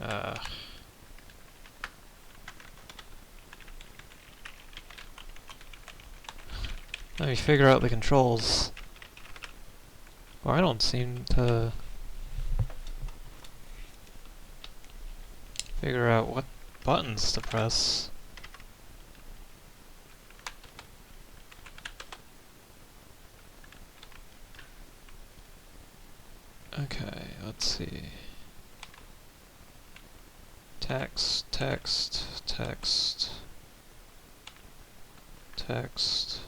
Uh, Let me figure out the controls. Or I don't seem to figure out what buttons to press. Okay, let's see. Text, text, text, text.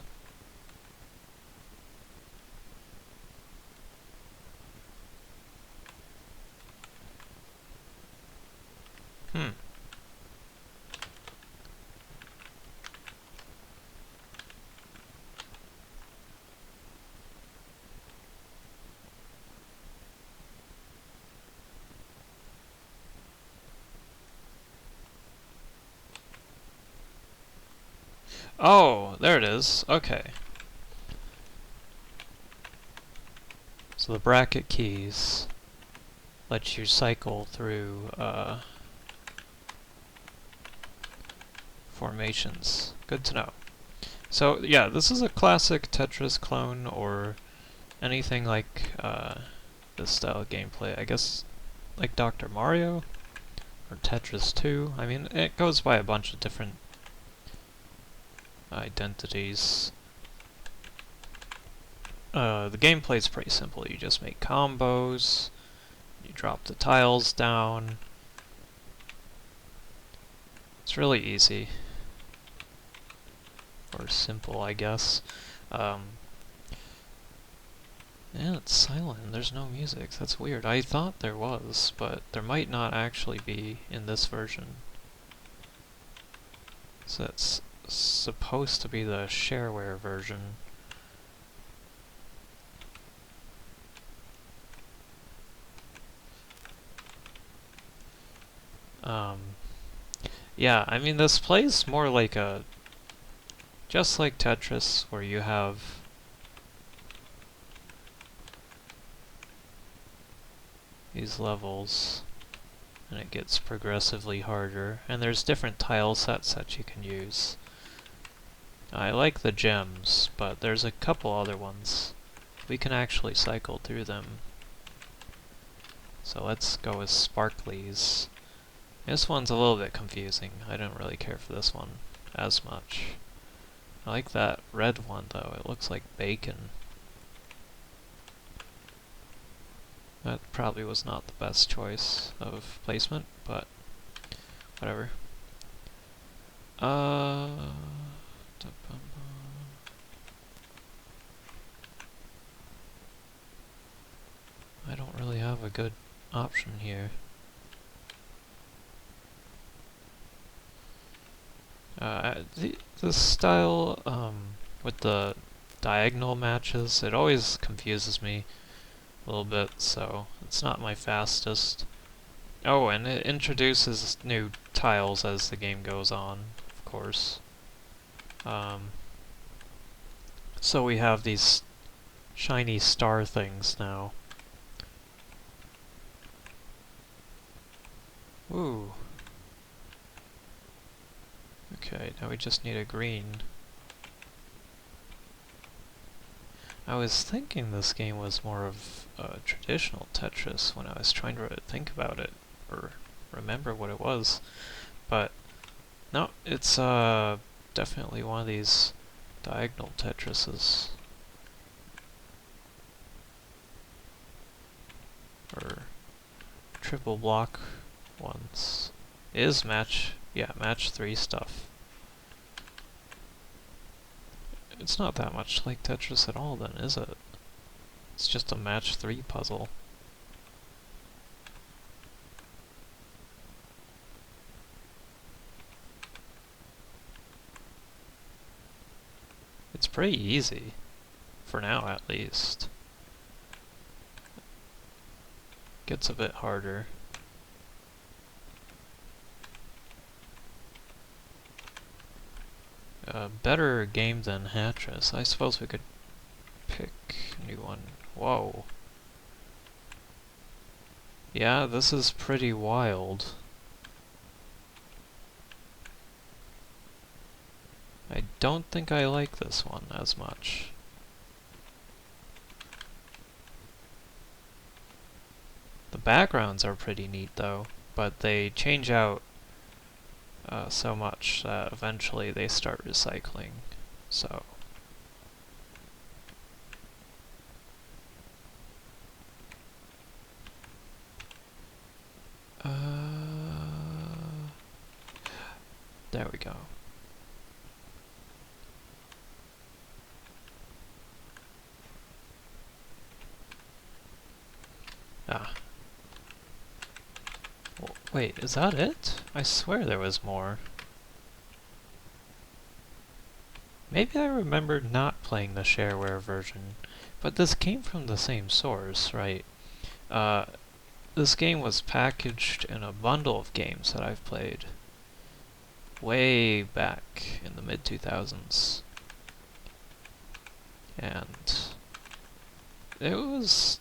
Hmm. Oh, there it is. Okay. So the bracket keys let you cycle through formations. Good to know. So yeah, this is a classic Tetris clone or anything like this style of gameplay. I guess like Dr. Mario or Tetris 2. I mean, it goes by a bunch of different identities. The gameplay's pretty simple. You just make combos, you drop the tiles down. It's really easy. Or simple, I guess. Yeah, it's silent. There's no music. That's weird. I thought there was, but there might not actually be in this version. So it's supposed to be the shareware version. Yeah, I mean, this plays more like a... just like Tetris, where you have... these levels, and it gets progressively harder, and there's different tile sets that you can use. I like the gems, but there's a couple other ones. We can actually cycle through them. So let's go with sparklies. This one's a little bit confusing. I don't really care for this one as much. I like that red one though, it looks like bacon. That probably was not the best choice of placement, but whatever. I don't really have a good option here. This style with the diagonal matches, it always confuses me a little bit, so it's not my fastest. Oh, and it introduces new tiles as the game goes on, of course. So we have these shiny star things now. Ooh. Okay, now we just need a green. I was thinking this game was more of a traditional Tetris when I was trying to think about it, or remember what it was. But, no, it's definitely one of these diagonal Tetrises. Or triple block ones. It is match 3 stuff. It's not that much like Tetris at all then, is it? It's just a match 3 puzzle. It's pretty easy. For now, at least. Gets a bit harder. Better game than Hatris. I suppose we could pick a new one. Whoa. Yeah, this is pretty wild. don't think I like this one as much. The backgrounds are pretty neat though, but they change out so much that eventually they start recycling. So there we go. Ah. Wait, is that it? I swear there was more. Maybe I remembered not playing the shareware version, but this came from the same source, right? This game was packaged in a bundle of games that I've played way back in the mid-2000s. And it was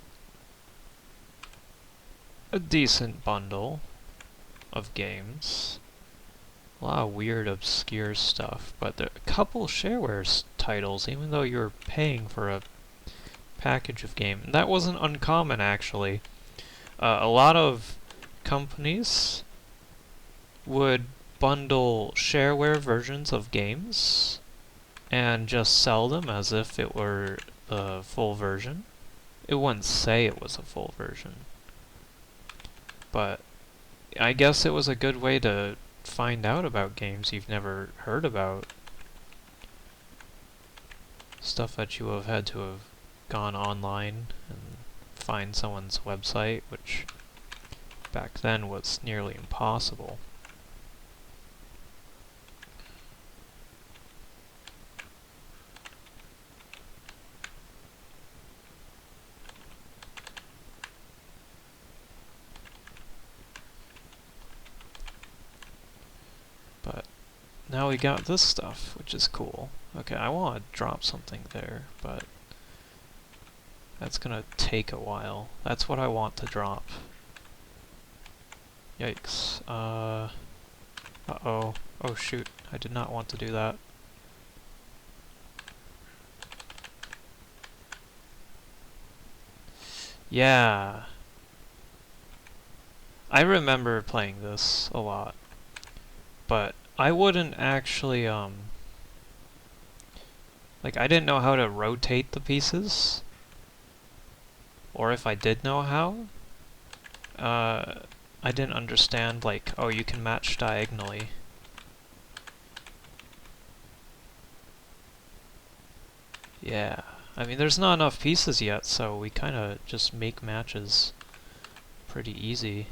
a decent bundle of games. A lot of weird, obscure stuff, but there are a couple shareware titles, even though you're paying for a package of game. And that wasn't uncommon, actually. A lot of companies would bundle shareware versions of games and just sell them as if it were the full version. It wouldn't say it was a full version, but I guess it was a good way to find out about games you've never heard about. Stuff that you have had to have gone online and find someone's website, which back then was nearly impossible. But now we got this stuff, which is cool. Okay, I want to drop something there, but that's gonna take a while. That's what I want to drop. Yikes. Uh-oh. Oh shoot, I did not want to do that. Yeah. I remember playing this a lot, but I wouldn't actually, like, I didn't know how to rotate the pieces, or if I did know how, I didn't understand, like, oh, you can match diagonally. Yeah, I mean, there's not enough pieces yet, so we kinda just make matches pretty easy.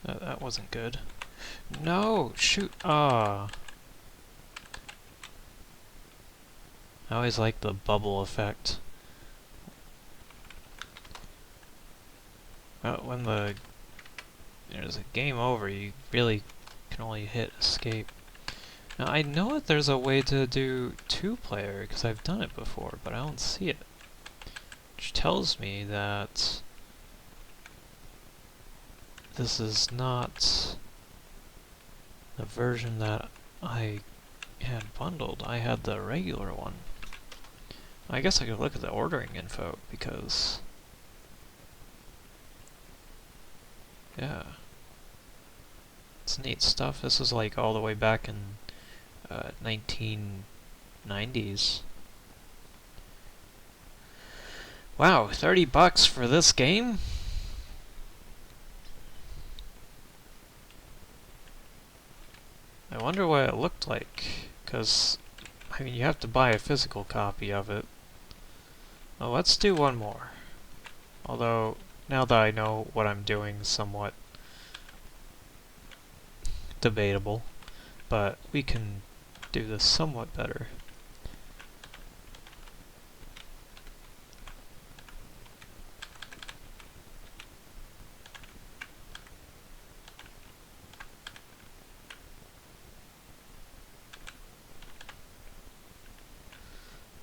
That wasn't good. No! Shoot! Ah! I always like the bubble effect. When there's a game over, you really can only hit escape. Now, I know that there's a way to do two-player, because I've done it before, but I don't see it. Which tells me that this is not the version that I had bundled. I had the regular one. I guess I could look at the ordering info, because yeah, it's neat stuff. This is like all the way back in 1990s. Wow, $30 for this game? I wonder what it looked like, because, I mean, you have to buy a physical copy of it. Well, let's do one more. Although, now that I know what I'm doing, somewhat debatable, but we can do this somewhat better.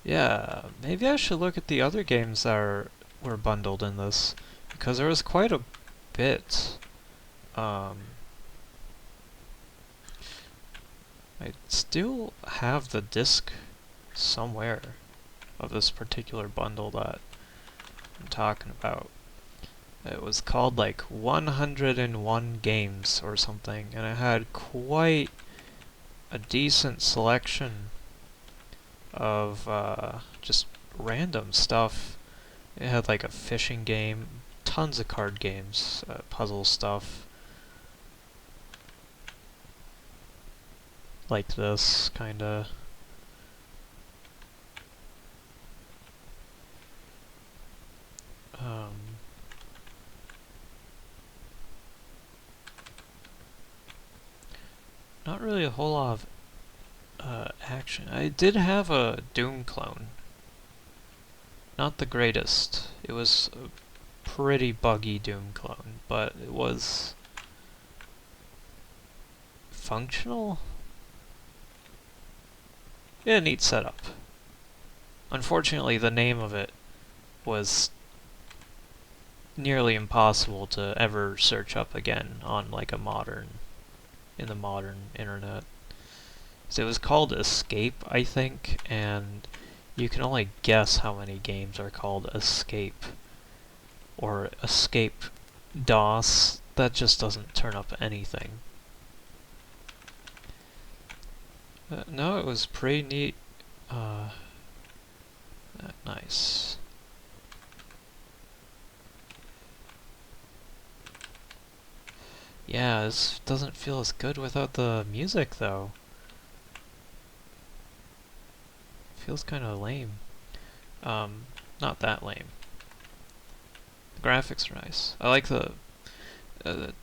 Yeah, maybe I should look at the other games that were bundled in this, because there was quite a bit. Um, I still have the disc somewhere of this particular bundle that I'm talking about. It was called like 101 games or something, and it had quite a decent selection of just random stuff. It had like a fishing game, tons of card games, puzzle stuff, like this, kinda. Um, Not really a whole lot of action. I did have a Doom clone. Not the greatest. It was a pretty buggy Doom clone, but it was functional? Yeah, a neat setup. Unfortunately, the name of it was nearly impossible to ever search up again on like in the modern internet. So it was called Escape, I think, and you can only guess how many games are called Escape or Escape DOS. That just doesn't turn up anything. No, it was pretty neat. Nice. Yeah, this doesn't feel as good without the music, though. Feels kind of lame. Not that lame. The graphics are nice. I like the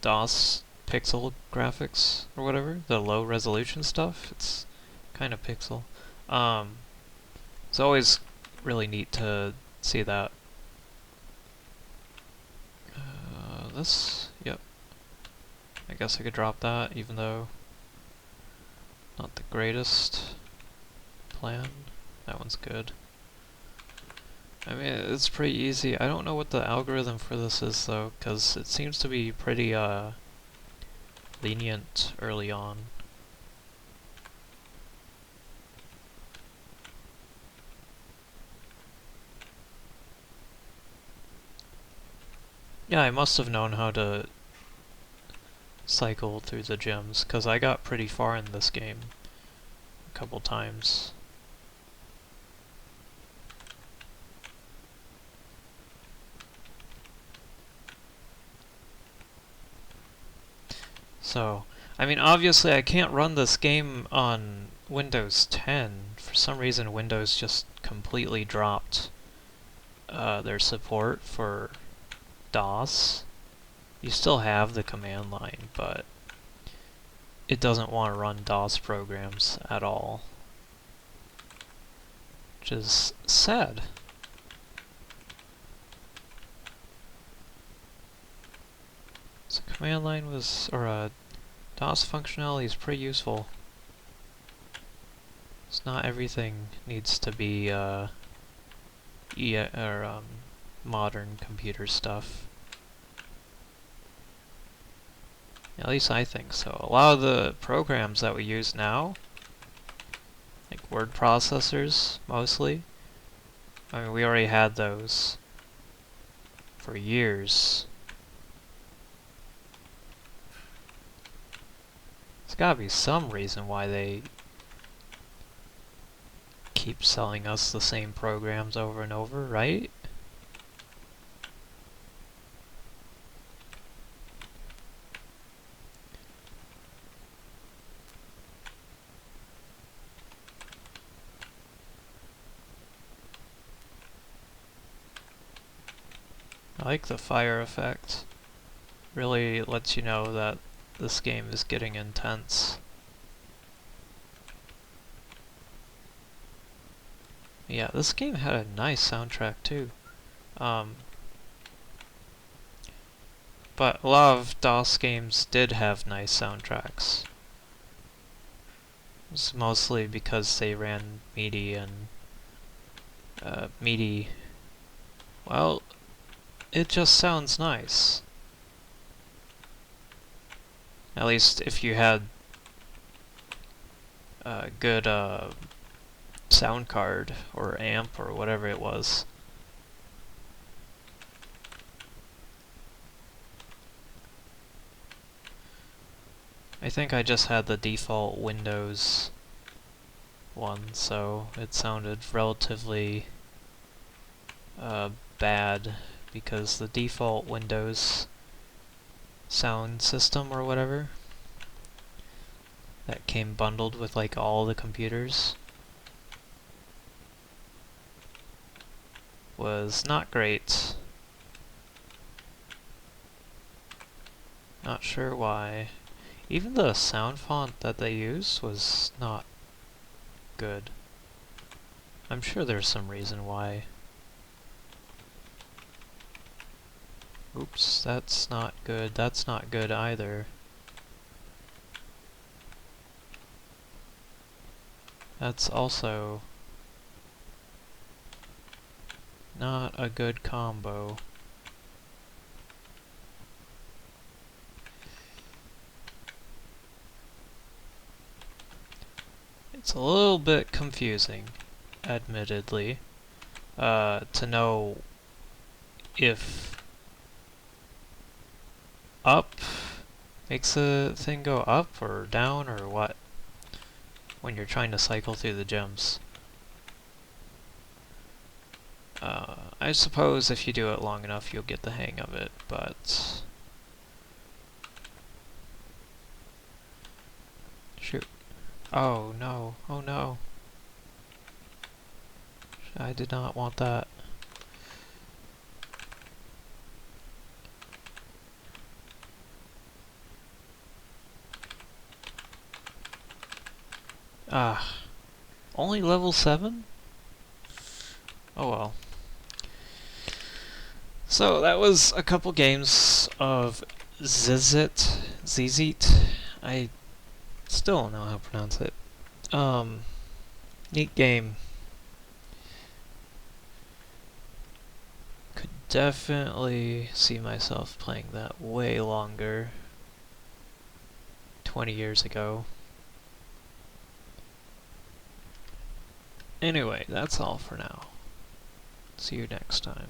DOS pixel graphics or whatever, the low resolution stuff. It's kind of pixel. It's always really neat to see that. Yep. I guess I could drop that, even though not the greatest plan. That one's good. I mean, it's pretty easy. I don't know what the algorithm for this is, though, because it seems to be pretty, lenient early on. Yeah, I must have known how to cycle through the gyms, because I got pretty far in this game a couple times. So, I mean, obviously I can't run this game on Windows 10. For some reason, Windows just completely dropped their support for DOS. You still have the command line, but it doesn't want to run DOS programs at all, which is sad. So command line was, or DOS functionality is pretty useful. It's not everything needs to be modern computer stuff. At least I think so. A lot of the programs that we use now, like word processors mostly, I mean, we already had those for years. There's gotta be some reason why they keep selling us the same programs over and over, right? I like the fire effect. Really lets you know that this game is getting intense. Yeah, this game had a nice soundtrack too. But a lot of DOS games did have nice soundtracks. It's mostly because they ran meaty and MIDI. Well, it just sounds nice. At least if you had a good sound card or amp or whatever it was. I think I just had the default Windows one, so it sounded relatively bad because the default Windows sound system or whatever that came bundled with like all the computers was not great. Not sure why. Even the sound font that they used was not good. I'm sure there's some reason why. Oops, that's not good. That's not good either. That's also not a good combo. It's a little bit confusing, admittedly, to know if up makes a thing go up or down or what when you're trying to cycle through the gems. I suppose if you do it long enough you'll get the hang of it, but... Shoot. Oh no, oh no. I did not want that. Ah, only level 7? Oh well. So that was a couple games of Xixit. I still don't know how to pronounce it. Neat game. Could definitely see myself playing that way longer. 20 years ago. Anyway, that's all for now. See you next time.